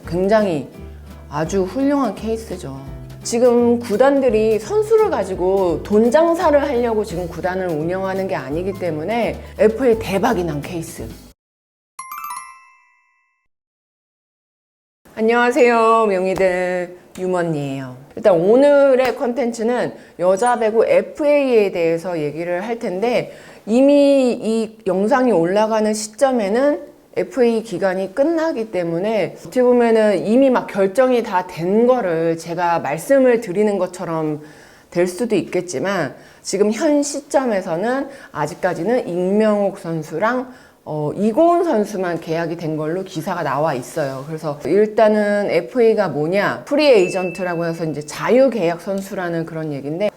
굉장히 아주 훌륭한 케이스죠. 지금 구단들이 선수를 가지고 돈 장사를 하려고 지금 구단을 운영하는 게 아니기 때문에 FA 대박이 난 케이스. 안녕하세요, 명의들 유먼이에요. 일단 오늘의 컨텐츠는 여자 배구 FA에 대해서 얘기를 할 텐데, 이미 이 영상이 올라가는 시점에는 FA 기간이 끝나기 때문에 어떻게 보면은 이미 막 결정이 다 된 거를 제가 말씀을 드리는 것처럼 될 수도 있겠지만, 지금 현 시점에서는 아직까지는 임명옥 선수랑 이고은 선수만 계약이 된 걸로 기사가 나와 있어요. 그래서 일단은 FA가 뭐냐, 프리 에이전트라고 해서 이제 자유 계약 선수라는 그런 얘기인데,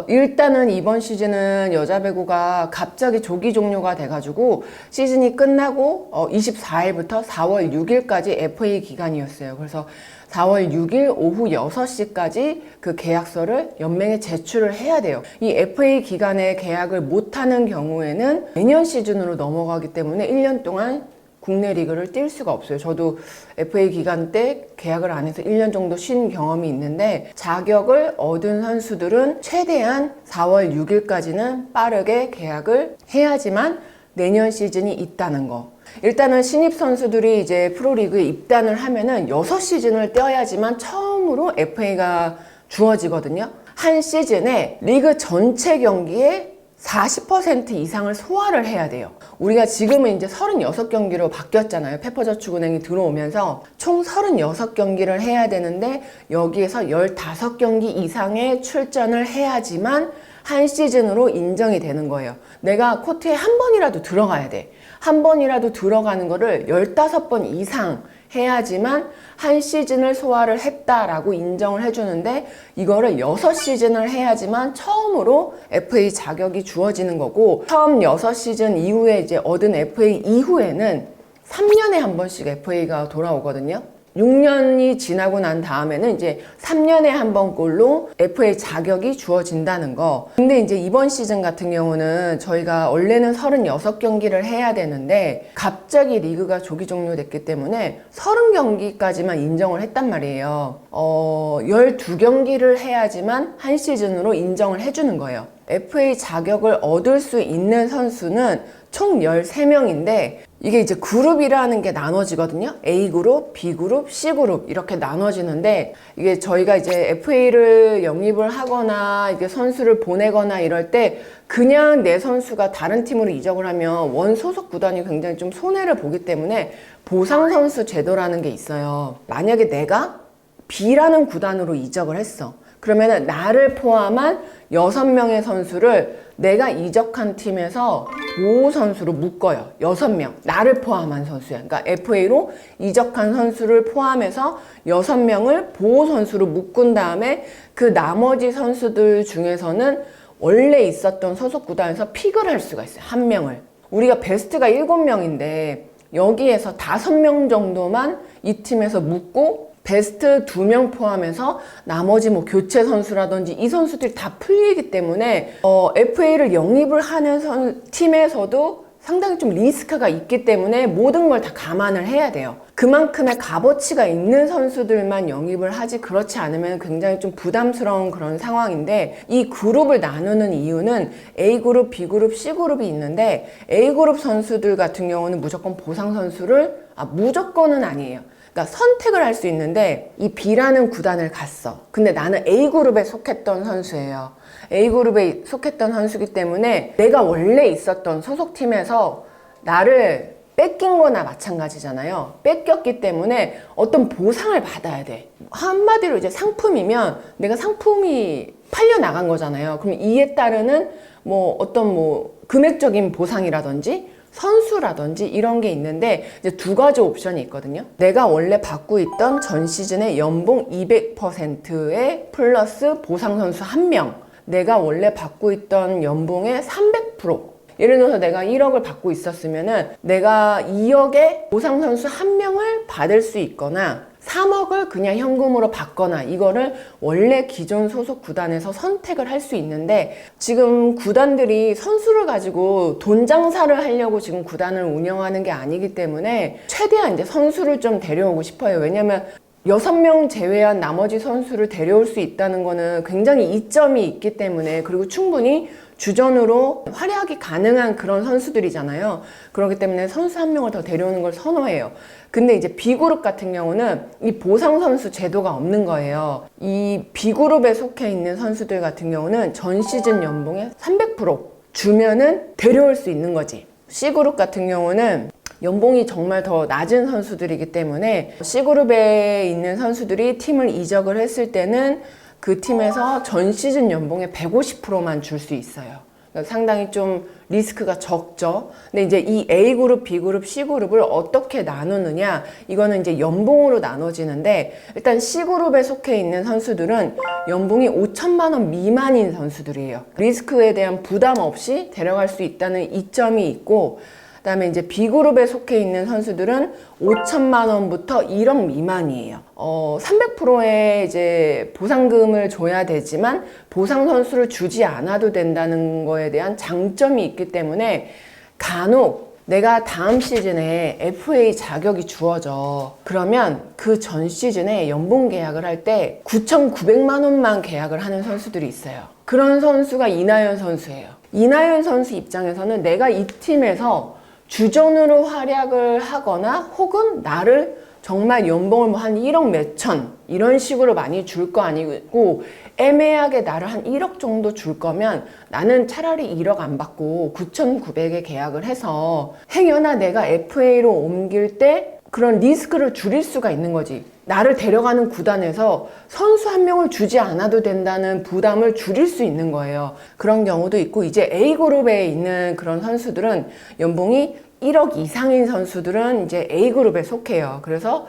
일단은 이번 시즌은 여자 배구가 갑자기 조기 종료가 돼가지고 시즌이 끝나고 24일부터 4월 6일까지 FA 기간이었어요. 그래서 4월 6일 오후 6시까지 그 계약서를 연맹에 제출을 해야 돼요. 이 FA 기간에 계약을 못하는 경우에는 내년 시즌으로 넘어가기 때문에 1년 동안 국내 리그를 뛸 수가 없어요. 저도 FA 기간 때 계약을 안 해서 1년 정도 쉰 경험이 있는데, 자격을 얻은 선수들은 최대한 4월 6일까지는 빠르게 계약을 해야지만 내년 시즌이 있다는 거. 일단은 신입 선수들이 이제 프로리그에 입단을 하면은 6시즌을 뛰어야지만 처음으로 FA가 주어지거든요. 한 시즌에 리그 전체 경기에 40% 이상을 소화를 해야 돼요. 우리가 지금은 이제 36경기로 바뀌었잖아요. 페퍼저축은행이 들어오면서 총 36경기를 해야 되는데, 여기에서 15경기 이상의 출전을 해야지만 한 시즌으로 인정이 되는 거예요. 내가 코트에 한 번이라도 들어가야 돼. 한 번이라도 들어가는 거를 15번 이상 해야지만 한 시즌을 소화를 했다라고 인정을 해주는데, 이거를 6시즌을 해야지만 처음으로 FA 자격이 주어지는 거고, 처음 6시즌 이후에 이제 얻은 FA 이후에는 3년에 한 번씩 FA가 돌아오거든요. 6년이 지나고 난 다음에는 이제 3년에 한 번꼴로 FA 자격이 주어진다는 거. 근데 이제 이번 시즌 같은 경우는 저희가 원래는 36경기를 해야 되는데, 갑자기 리그가 조기 종료됐기 때문에 30경기까지만 인정을 했단 말이에요. 12경기를 해야지만 한 시즌으로 인정을 해주는 거예요. FA 자격을 얻을 수 있는 선수는 총 13명인데, 이게 이제 그룹이라는 게 나눠지거든요. A그룹, B그룹, C그룹 이렇게 나눠지는데, 이게 저희가 이제 FA를 영입을 하거나 이게 선수를 보내거나 이럴 때 그냥 내 선수가 다른 팀으로 이적을 하면 원 소속 구단이 굉장히 좀 손해를 보기 때문에 보상선수 제도라는 게 있어요. 만약에 내가 B라는 구단으로 이적을 했어. 그러면은 나를 포함한 6명의 선수를 내가 이적한 팀에서 보호 선수로 묶어요. 6명. 나를 포함한 선수야. 그러니까 FA로 이적한 선수를 포함해서 6명을 보호 선수로 묶은 다음에 그 나머지 선수들 중에서는 원래 있었던 소속 구단에서 픽을 할 수가 있어요. 한 명을. 우리가 베스트가 7명인데 여기에서 5명 정도만 이 팀에서 묶고, 베스트 2명 포함해서 나머지 뭐 교체 선수라든지 이 선수들이 다 풀리기 때문에 FA를 영입을 하는 팀에서도 상당히 좀 리스크가 있기 때문에 모든 걸 다 감안을 해야 돼요. 그만큼의 값어치가 있는 선수들만 영입을 하지, 그렇지 않으면 굉장히 좀 부담스러운 그런 상황인데, 이 그룹을 나누는 이유는 A그룹, B그룹, C그룹이 있는데, A그룹 선수들 같은 경우는 무조건 보상 선수를, 무조건은 아니에요. 그러니까 선택을 할 수 있는데, 이 B라는 구단을 갔어. 근데 나는 A그룹에 속했던 선수예요. A그룹에 속했던 선수기 때문에 내가 원래 있었던 소속팀에서 나를 뺏긴 거나 마찬가지잖아요. 뺏겼기 때문에 어떤 보상을 받아야 돼. 한마디로 이제 상품이면 내가 상품이 팔려 나간 거잖아요. 그럼 이에 따르는 뭐 어떤 뭐 금액적인 보상이라든지 선수라든지 이런 게 있는데, 이제 두 가지 옵션이 있거든요. 내가 원래 받고 있던 전 시즌의 연봉 200%에 플러스 보상 선수 1명, 내가 원래 받고 있던 연봉의 300%. 예를 들어서 내가 1억을 받고 있었으면은 내가 2억의 보상 선수 1명을 받을 수 있거나 3억을 그냥 현금으로 받거나 이거를 원래 기존 소속 구단에서 선택을 할 수 있는데 지금 구단들이 선수를 가지고 돈 장사를 하려고 지금 구단을 운영하는 게 아니기 때문에 최대한 이제 선수를 좀 데려오고 싶어요. 왜냐면 6명 제외한 나머지 선수를 데려올 수 있다는 거는 굉장히 이점이 있기 때문에, 그리고 충분히 주전으로 활약이 가능한 그런 선수들이잖아요. 그렇기 때문에 선수 한 명을 더 데려오는 걸 선호해요. 근데 이제 B그룹 같은 경우는 이 보상선수 제도가 없는 거예요. 이 B그룹에 속해 있는 선수들 같은 경우는 전 시즌 연봉의 300% 주면은 데려올 수 있는 거지. C그룹 같은 경우는 연봉이 정말 더 낮은 선수들이기 때문에 C그룹에 있는 선수들이 팀을 이적을 했을 때는 그 팀에서 전 시즌 연봉의 150%만 줄 수 있어요. 그러니까 상당히 좀 리스크가 적죠. 근데 이제 이 A그룹, B그룹, C그룹을 어떻게 나누느냐, 이거는 이제 연봉으로 나눠지는데, 일단 C그룹에 속해 있는 선수들은 연봉이 5천만 원 미만인 선수들이에요. 리스크에 대한 부담 없이 데려갈 수 있다는 이점이 있고, 그다음에 이제 B그룹에 속해 있는 선수들은 5천만 원부터 1억 미만이에요. 300%의 이제 보상금을 줘야 되지만 보상 선수를 주지 않아도 된다는 거에 대한 장점이 있기 때문에 간혹 내가 다음 시즌에 FA 자격이 주어져. 그러면 그 전 시즌에 연봉 계약을 할 때 9,900만 원만 계약을 하는 선수들이 있어요. 그런 선수가 이나연 선수예요. 이나연 선수 입장에서는 내가 이 팀에서 주전으로 활약을 하거나 혹은 나를 정말 연봉을 뭐 한 1억 몇천 이런 식으로 많이 줄 거 아니고 애매하게 나를 한 1억 정도 줄 거면 나는 차라리 1억 안 받고 9,900에 계약을 해서 행여나 내가 FA로 옮길 때 그런 리스크를 줄일 수가 있는 거지. 나를 데려가는 구단에서 선수 한 명을 주지 않아도 된다는 부담을 줄일 수 있는 거예요. 그런 경우도 있고, 이제 A그룹에 있는 그런 선수들은 연봉이 1억 이상인 선수들은 이제 A그룹에 속해요. 그래서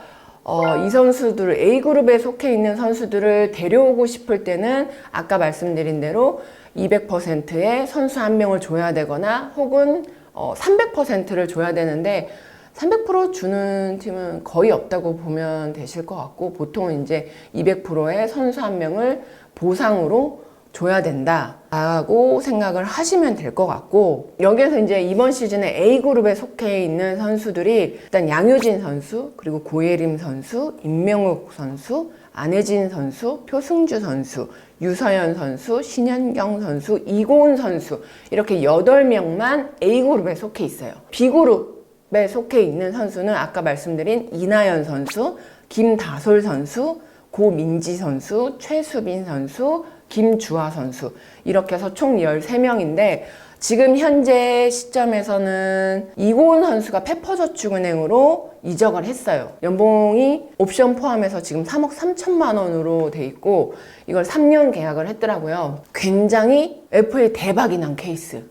이 선수들을, A그룹에 속해 있는 선수들을 데려오고 싶을 때는 아까 말씀드린 대로 200%의 선수 한 명을 줘야 되거나 혹은 300%를 줘야 되는데 300% 주는 팀은 거의 없다고 보면 되실 것 같고, 보통은 이제 200%의 선수 한 명을 보상으로 줘야 된다라고 생각을 하시면 될 것 같고, 여기에서 이제 이번 시즌에 A그룹에 속해 있는 선수들이 일단 양효진 선수, 그리고 고예림 선수, 임명욱 선수, 안혜진 선수, 표승주 선수, 유서연 선수, 신현경 선수, 이고은 선수, 이렇게 8명만 A그룹에 속해 있어요. B그룹에 속해 있는 선수는 아까 말씀드린 이나연 선수, 김다솔 선수, 고민지 선수, 최수빈 선수, 김주아 선수, 이렇게 해서 총 13명인데 지금 현재 시점에서는 이고은 선수가 페퍼저축은행으로 이적을 했어요. 연봉이 옵션 포함해서 지금 3억 3천만 원으로 돼 있고 이걸 3년 계약을 했더라고요. 굉장히 FA 대박이 난 케이스.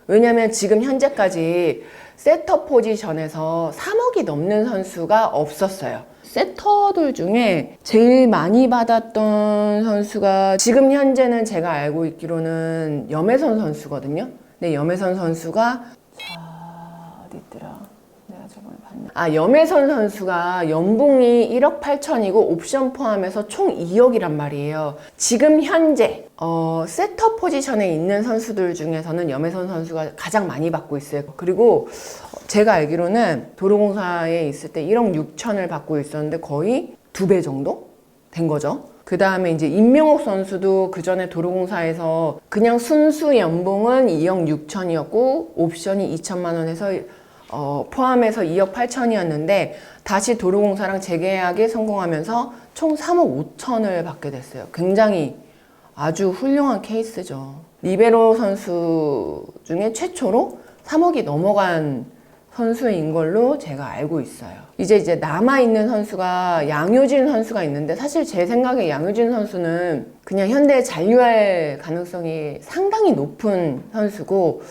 왜냐면 지금 현재까지 세터 포지션에서 3억이 넘는 선수가 없었어요. 세터들 중에 제일 많이 받았던 선수가 지금 현재는 제가 알고 있기로는 염혜선 선수거든요. 근데 염혜선 선수가 어디 있더라? 내가 저번에 봤나? 염혜선 선수가 연봉이 1억 8천이고 옵션 포함해서 총 2억이란 말이에요. 지금 현재 세터 포지션에 있는 선수들 중에서는 염혜선 선수가 가장 많이 받고 있어요. 그리고 제가 알기로는 도로공사에 있을 때 1억 6천을 받고 있었는데 거의 2배 정도 된 거죠. 그 다음에 이제 임명옥 선수도 그 전에 도로공사에서 그냥 순수 연봉은 2억 6천이었고 옵션이 2천만 원 해서 포함해서 2억 8천이었는데 다시 도로공사랑 재계약에 성공하면서 총 3억 5천을 받게 됐어요. 굉장히 아주 훌륭한 케이스죠. 리베로 선수 중에 최초로 3억이 넘어간 선수인 걸로 제가 알고 있어요. 이제 남아있는 선수가 양효진 선수가 있는데 사실 제 생각에 양효진 선수는 그냥 현대에 잔류할 가능성이 상당히 높은 선수고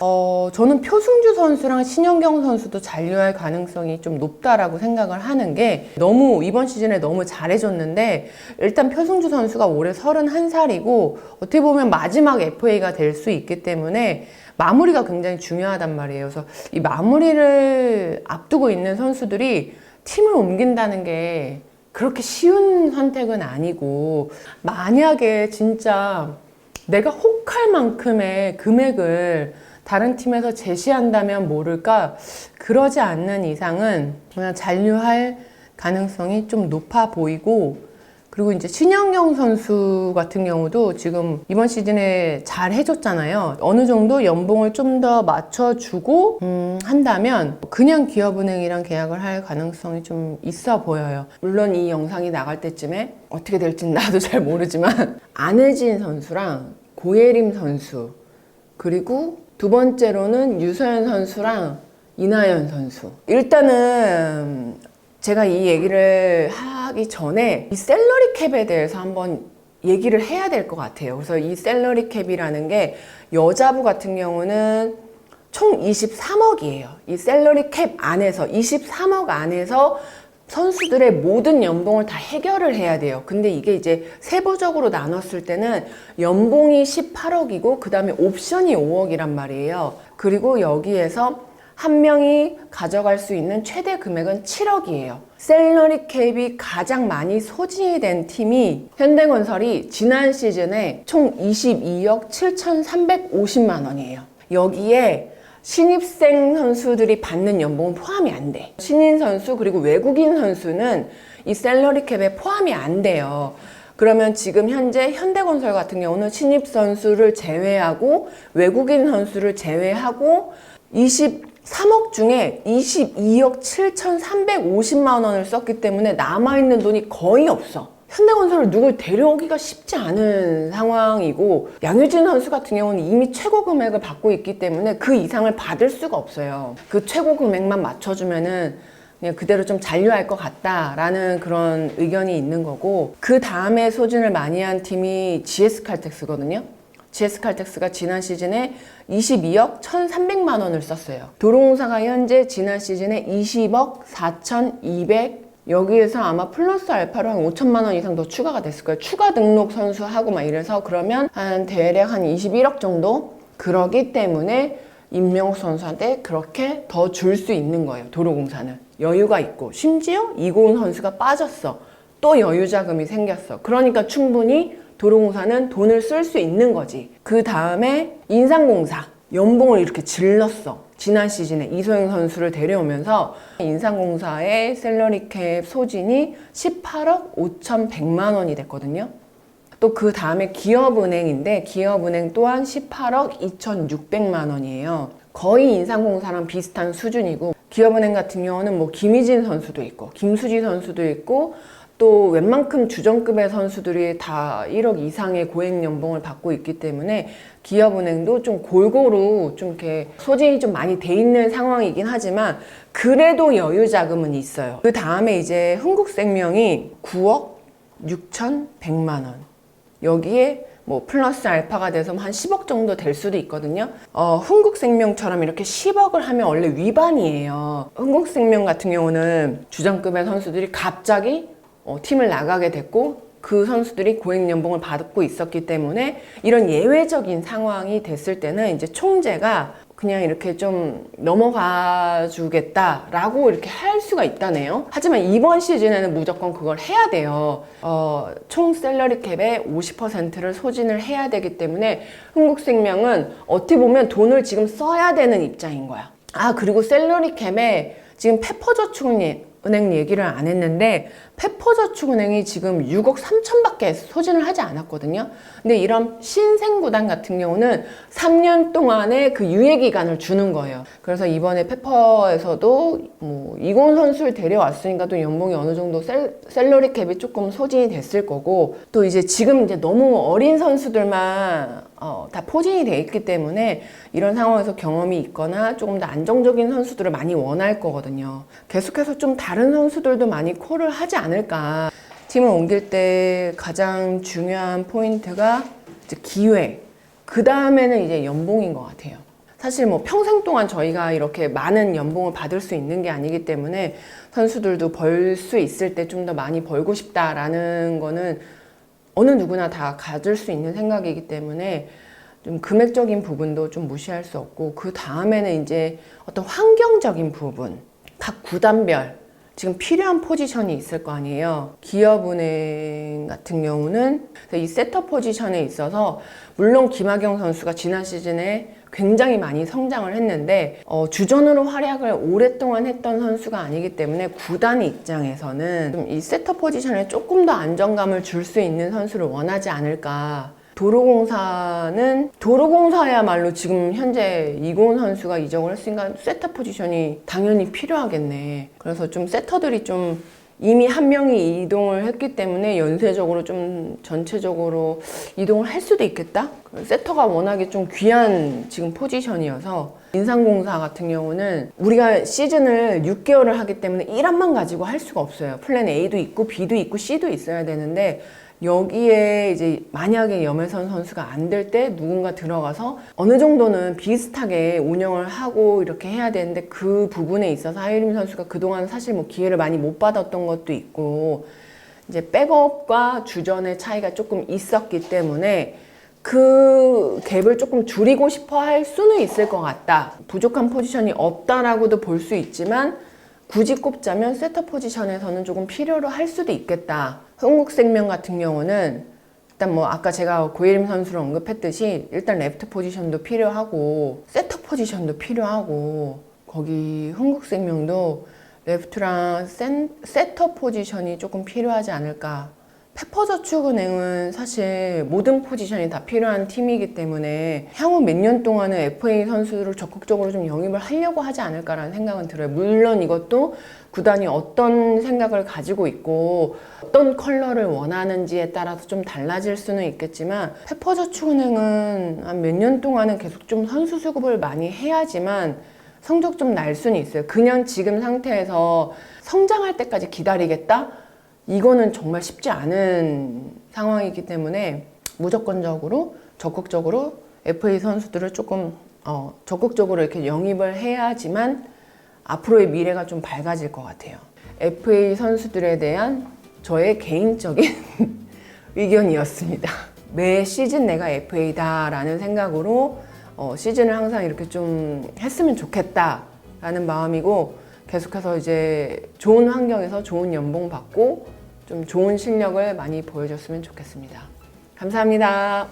저는 표승주 선수랑 신현경 선수도 잔류할 가능성이 좀 높다라고 생각을 하는 게 너무 이번 시즌에 너무 잘해줬는데 일단 표승주 선수가 올해 31살이고 어떻게 보면 마지막 FA가 될 수 있기 때문에 마무리가 굉장히 중요하단 말이에요. 그래서 이 마무리를 앞두고 있는 선수들이 팀을 옮긴다는 게 그렇게 쉬운 선택은 아니고, 만약에 진짜 내가 혹할 만큼의 금액을 다른 팀에서 제시한다면 모를까, 그러지 않는 이상은 그냥 잔류할 가능성이 좀 높아 보이고, 그리고 이제 신영경 선수 같은 경우도 지금 이번 시즌에 잘 해줬잖아요. 어느 정도 연봉을 좀 더 맞춰주고 한다면 그냥 기업은행이랑 계약을 할 가능성이 좀 있어 보여요. 물론 이 영상이 나갈 때쯤에 어떻게 될지는 나도 잘 모르지만 안혜진 선수랑 고예림 선수, 그리고 두 번째로는 유서연 선수랑 이나연 선수. 일단은 제가 이 얘기를 하기 전에 이 셀러리 캡에 대해서 한번 얘기를 해야 될 것 같아요. 그래서 이 셀러리 캡이라는 게 여자부 같은 경우는 총 23억이에요. 이 셀러리 캡 안에서 23억 안에서 선수들의 모든 연봉을 다 해결을 해야 돼요. 근데 이게 이제 세부적으로 나눴을 때는 연봉이 18억이고 그 다음에 옵션이 5억이란 말이에요. 그리고 여기에서 한 명이 가져갈 수 있는 최대 금액은 7억이에요. 셀러리 캡이 가장 많이 소진이 된 팀이 현대건설이 지난 시즌에 총 22억 7,350만 원이에요. 여기에 신입생 선수들이 받는 연봉은 포함이 안 돼. 신인 선수 그리고 외국인 선수는 이 셀러리 캡에 포함이 안 돼요. 그러면 지금 현재 현대건설 같은 경우는 신입 선수를 제외하고 외국인 선수를 제외하고 23억 중에 22억 7,350만 원을 썼기 때문에 남아있는 돈이 거의 없어. 현대건설을 누굴 데려오기가 쉽지 않은 상황이고, 양효진 선수 같은 경우는 이미 최고 금액을 받고 있기 때문에 그 이상을 받을 수가 없어요. 그 최고 금액만 맞춰주면은 그냥 그대로 좀 잔류할 것 같다라는 그런 의견이 있는 거고, 그 다음에 소진을 많이 한 팀이 GS칼텍스거든요. GS칼텍스가 지난 시즌에 22억 1,300만 원을 썼어요. 도로공사가 현재 지난 시즌에 20억 4,200, 여기에서 아마 플러스 알파로 한 5천만 원 이상 더 추가가 됐을 거예요. 추가 등록 선수하고 막 이래서 그러면 한 대략 한 21억 정도? 그러기 때문에 임명욱 선수한테 그렇게 더 줄 수 있는 거예요. 도로공사는 여유가 있고, 심지어 이고은 선수가 빠졌어. 또 여유 자금이 생겼어. 그러니까 충분히 도로공사는 돈을 쓸 수 있는 거지. 그 다음에 인삼공사 연봉을 이렇게 질렀어. 지난 시즌에 이소영 선수를 데려오면서 인삼공사의 셀러리 캡 소진이 18억 5,100만 원이 됐거든요. 또 그 다음에 기업은행인데, 기업은행 또한 18억 2,600만 원이에요. 거의 인삼공사랑 비슷한 수준이고, 기업은행 같은 경우는 뭐 김희진 선수도 있고 김수지 선수도 있고, 또 웬만큼 주전급의 선수들이 다 1억 이상의 고액 연봉을 받고 있기 때문에 기업은행도 좀 골고루 좀 이렇게 소진이 좀 많이 돼 있는 상황이긴 하지만 그래도 여유 자금은 있어요. 그 다음에 이제 흥국생명이 9억 6,100만 원. 여기에 뭐 플러스 알파가 돼서 한 10억 정도 될 수도 있거든요. 흥국생명처럼 이렇게 10억을 하면 원래 위반이에요. 흥국생명 같은 경우는 주전급의 선수들이 갑자기 팀을 나가게 됐고, 그 선수들이 고액 연봉을 받고 있었기 때문에 이런 예외적인 상황이 됐을 때는 이제 총재가 그냥 이렇게 좀 넘어가 주겠다라고 이렇게 할 수가 있다네요. 하지만 이번 시즌에는 무조건 그걸 해야 돼요. 총 셀러리 캡의 50%를 소진을 해야 되기 때문에 흥국생명은 어떻게 보면 돈을 지금 써야 되는 입장인 거야. 그리고 셀러리 캡에 지금 페퍼저축은행 얘기를 안 했는데, 페퍼저축은행이 지금 6억 3천밖에 소진을 하지 않았거든요. 근데 이런 신생구단 같은 경우는 3년 동안의 그 유예기간을 주는 거예요. 그래서 이번에 페퍼에서도 뭐 이곤 선수를 데려왔으니까 또 연봉이 어느 정도 셀러리 캡이 조금 소진이 됐을 거고, 또 이제 지금 이제 너무 어린 선수들만 다 포진이 돼 있기 때문에 이런 상황에서 경험이 있거나 조금 더 안정적인 선수들을 많이 원할 거거든요. 계속해서 좀 다른 선수들도 많이 콜을 하지 않을까. 팀을 옮길 때 가장 중요한 포인트가 이제 기회, 그 다음에는 이제 연봉인 것 같아요. 사실 뭐 평생 동안 저희가 이렇게 많은 연봉을 받을 수 있는 게 아니기 때문에 선수들도 벌 수 있을 때 좀 더 많이 벌고 싶다라는 거는 어느 누구나 다 가질 수 있는 생각이기 때문에 좀 금액적인 부분도 좀 무시할 수 없고, 그 다음에는 이제 어떤 환경적인 부분, 각 구단별 지금 필요한 포지션이 있을 거 아니에요. 기업은행 같은 경우는 이 세터 포지션에 있어서 물론 김하경 선수가 지난 시즌에 굉장히 많이 성장을 했는데 주전으로 활약을 오랫동안 했던 선수가 아니기 때문에 구단 입장에서는 좀 이 세터 포지션에 조금 더 안정감을 줄 수 있는 선수를 원하지 않을까. 도로공사야말로 지금 현재 이고은 선수가 이적을 했으니까 세터 포지션이 당연히 필요하겠네. 그래서 좀 세터들이 좀 이미 한 명이 이동을 했기 때문에 연쇄적으로 좀 전체적으로 이동을 할 수도 있겠다? 세터가 워낙에 좀 귀한 지금 포지션이어서 인삼공사 같은 경우는 우리가 시즌을 6개월을 하기 때문에 1안만 가지고 할 수가 없어요. 플랜 A도 있고 B도 있고 C도 있어야 되는데 여기에 이제 만약에 염혜선 선수가 안 될 때 누군가 들어가서 어느 정도는 비슷하게 운영을 하고 이렇게 해야 되는데 그 부분에 있어서 하유림 선수가 그동안 사실 뭐 기회를 많이 못 받았던 것도 있고 이제 백업과 주전의 차이가 조금 있었기 때문에 그 갭을 조금 줄이고 싶어 할 수는 있을 것 같다. 부족한 포지션이 없다라고도 볼 수 있지만 굳이 꼽자면 세터 포지션에서는 조금 필요로 할 수도 있겠다. 흥국생명 같은 경우는 일단 뭐 아까 제가 고예림 선수를 언급했듯이 일단 레프트 포지션도 필요하고 세터 포지션도 필요하고 거기 흥국생명도 레프트랑 세터 포지션이 조금 필요하지 않을까. 페퍼저축은행은 사실 모든 포지션이 다 필요한 팀이기 때문에 향후 몇 년 동안은 FA 선수를 적극적으로 좀 영입을 하려고 하지 않을까라는 생각은 들어요. 물론 이것도 구단이 어떤 생각을 가지고 있고 어떤 컬러를 원하는지에 따라서 좀 달라질 수는 있겠지만 페퍼저축은행은 한 몇 년 동안은 계속 좀 선수 수급을 많이 해야지만 성적 좀 날 수는 있어요. 그냥 지금 상태에서 성장할 때까지 기다리겠다? 이거는 정말 쉽지 않은 상황이기 때문에 무조건적으로 적극적으로 FA 선수들을 조금 적극적으로 이렇게 영입을 해야지만 앞으로의 미래가 좀 밝아질 것 같아요. FA 선수들에 대한 저의 개인적인 의견이었습니다. 매 시즌 내가 FA다 라는 생각으로 시즌을 항상 이렇게 좀 했으면 좋겠다 라는 마음이고 계속해서 이제 좋은 환경에서 좋은 연봉 받고 좀 좋은 실력을 많이 보여줬으면 좋겠습니다. 감사합니다.